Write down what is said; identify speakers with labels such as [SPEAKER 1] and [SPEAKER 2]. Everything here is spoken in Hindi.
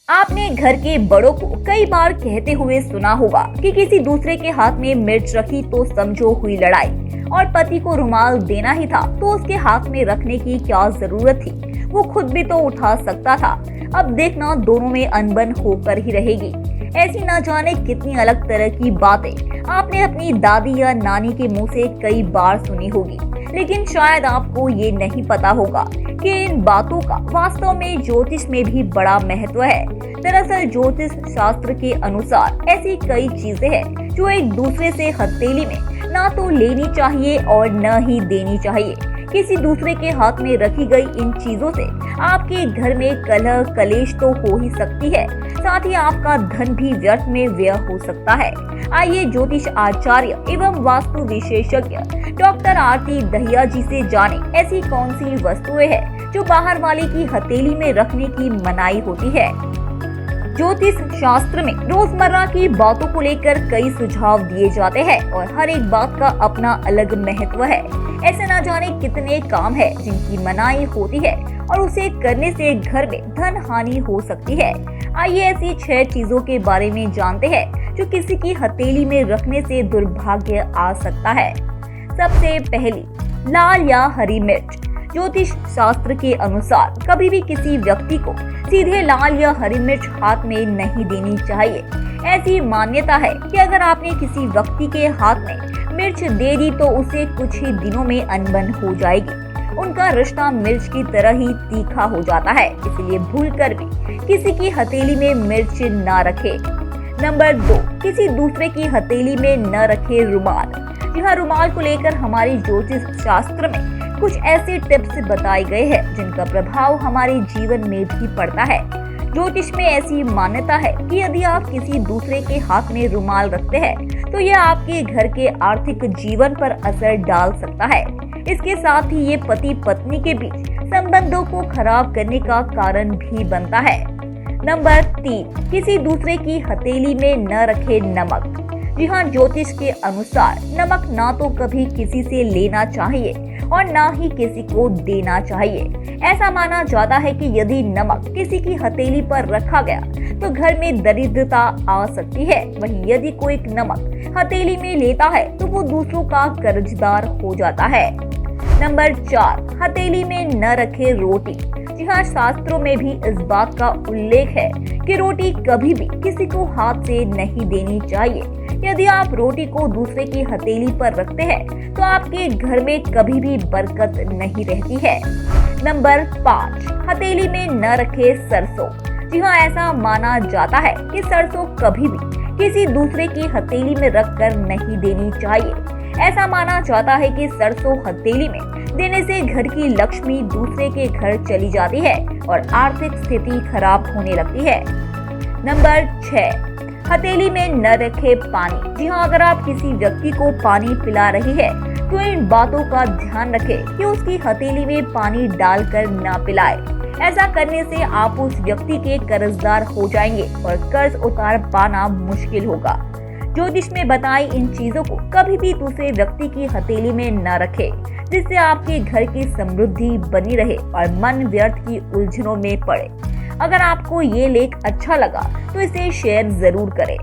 [SPEAKER 1] आपने घर के बड़ों को कई बार कहते हुए सुना होगा कि किसी दूसरे के हाथ में मिर्च रखी तो समझो हुई लड़ाई, और पति को रुमाल देना ही था तो उसके हाथ में रखने की क्या जरूरत थी, वो खुद भी तो उठा सकता था। अब देखना दोनों में अनबन होकर ही रहेगी। ऐसी ना जाने कितनी अलग तरह की बातें आपने अपनी दादी या नानी के मुंह से कई बार सुनी होगी, लेकिन शायद आपको ये नहीं पता होगा कि इन बातों का वास्तव में ज्योतिष में भी बड़ा महत्व है। दरअसल ज्योतिष शास्त्र के अनुसार ऐसी कई चीजें हैं जो एक दूसरे से हथेली में ना तो लेनी चाहिए और न ही देनी चाहिए। किसी दूसरे के हाथ में रखी गई इन चीजों से आपके घर में कलह कलेश तो हो ही सकती है, साथ ही आपका धन भी व्यर्थ में व्यय हो सकता है। आइए ज्योतिष आचार्य एवं वास्तु विशेषज्ञ डॉक्टर आरती दहिया जी से जाने ऐसी कौन सी वस्तुएं हैं जो बाहर वाले की हथेली में रखने की मनाही होती है। ज्योतिष शास्त्र में रोजमर्रा की बातों को लेकर कई सुझाव दिए जाते हैं और हर एक बात का अपना अलग महत्व है। ऐसे ना जाने कितने काम है जिनकी मनाही होती है और उसे करने से घर में धन हानि हो सकती है। आइए ऐसी 6 चीजों के बारे में जानते हैं जो किसी की हथेली में रखने से दुर्भाग्य आ सकता है। सबसे पहली, लाल या हरी मिर्च। ज्योतिष शास्त्र के अनुसार कभी भी किसी व्यक्ति को सीधे लाल या हरी मिर्च हाथ में नहीं देनी चाहिए। ऐसी मान्यता है कि अगर आपने किसी व्यक्ति के हाथ में मिर्च दे दी तो उसे कुछ ही दिनों में अनबन हो जाएगी। उनका रिश्ता मिर्च की तरह ही तीखा हो जाता है, इसलिए भूलकर भी किसी की हथेली में मिर्च न रखे। नंबर 2, किसी दूसरे की हथेली में न रखे रुमाल। जी हाँ, रुमाल को लेकर हमारी ज्योतिष शास्त्र में कुछ ऐसे टिप्स बताए गए हैं जिनका प्रभाव हमारे जीवन में भी पड़ता है। ज्योतिष में ऐसी मान्यता है कि यदि आप किसी दूसरे के हाथ में रुमाल रखते हैं तो यह आपके घर के आर्थिक जीवन पर असर डाल सकता है। इसके साथ ही ये पति पत्नी के बीच संबंधों को खराब करने का कारण भी बनता है। नंबर 3, किसी दूसरे की हथेली में न रखे नमक। जी हाँ, ज्योतिष के अनुसार नमक ना तो कभी किसी से लेना चाहिए और ना ही किसी को देना चाहिए। ऐसा माना जाता है कि यदि नमक किसी की हथेली पर रखा गया तो घर में दरिद्रता आ सकती है। वहीं यदि कोई नमक हथेली में लेता है तो वो दूसरों का कर्जदार हो जाता है। नंबर 4, हथेली में न रखे रोटी। जी हाँ, शास्त्रों में भी इस बात का उल्लेख है कि रोटी कभी भी किसी को हाथ से नहीं देनी चाहिए। यदि आप रोटी को दूसरे की हथेली पर रखते हैं तो आपके घर में कभी भी बरकत नहीं रहती है। नंबर 5, हथेली में न रखे सरसों। जी हाँ, ऐसा माना जाता है कि सरसों कभी भी किसी दूसरे की हथेली में रखकर नहीं देनी चाहिए। ऐसा माना जाता है कि सरसों हथेली में देने से घर की लक्ष्मी दूसरे के घर चली जाती है और आर्थिक स्थिति खराब होने लगती है। नंबर 6, हथेली में न रखे पानी। जी हाँ, अगर आप किसी व्यक्ति को पानी पिला रही है तो इन बातों का ध्यान रखें कि उसकी हथेली में पानी डालकर न पिलाए। ऐसा करने से आप उस व्यक्ति के कर्जदार हो जाएंगे और कर्ज उतार पाना मुश्किल होगा। ज्योतिष में बताई इन चीजों को कभी भी दूसरे व्यक्ति की हथेली में न रखें, जिससे आपके घर की समृद्धि बनी रहे और मन व्यर्थ की उलझनों में पड़े। अगर आपको ये लेख अच्छा लगा तो इसे शेयर जरूर करें।